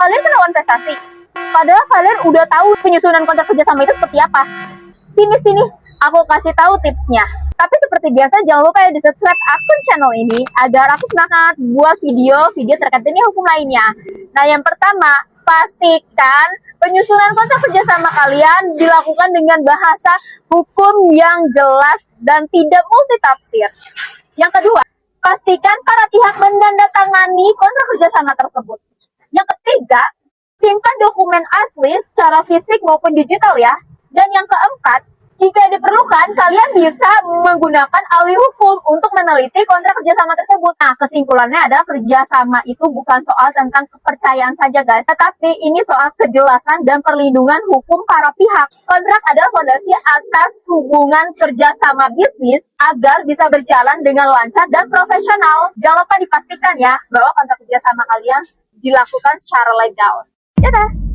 kalian kena investasi. Padahal kalian udah tahu penyusunan kontrak kerjasama itu seperti apa. Sini, aku kasih tahu tipsnya. Tapi seperti biasa, jangan lupa ya di subscribe akun channel ini agar aku semangat buat video terkait dunia hukum lainnya. Nah, yang pertama, pastikan penyusunan kontrak kerjasama kalian dilakukan dengan bahasa hukum yang jelas dan tidak multitafsir. Yang kedua, pastikan para pihak menandatangani kontrak kerjasama tersebut. Yang ketiga, simpan dokumen asli secara fisik maupun digital ya. Dan yang keempat, jika diperlukan, kalian bisa menggunakan ahli hukum untuk meneliti kontrak kerjasama tersebut. Nah, kesimpulannya adalah kerjasama itu bukan soal tentang kepercayaan saja guys, tetapi ini soal kejelasan dan perlindungan hukum para pihak. Kontrak adalah fondasi atas hubungan kerjasama bisnis agar bisa berjalan dengan lancar dan profesional. Jangan lupa dipastikan ya bahwa kontrak kerjasama kalian dilakukan secara legal. Dadah!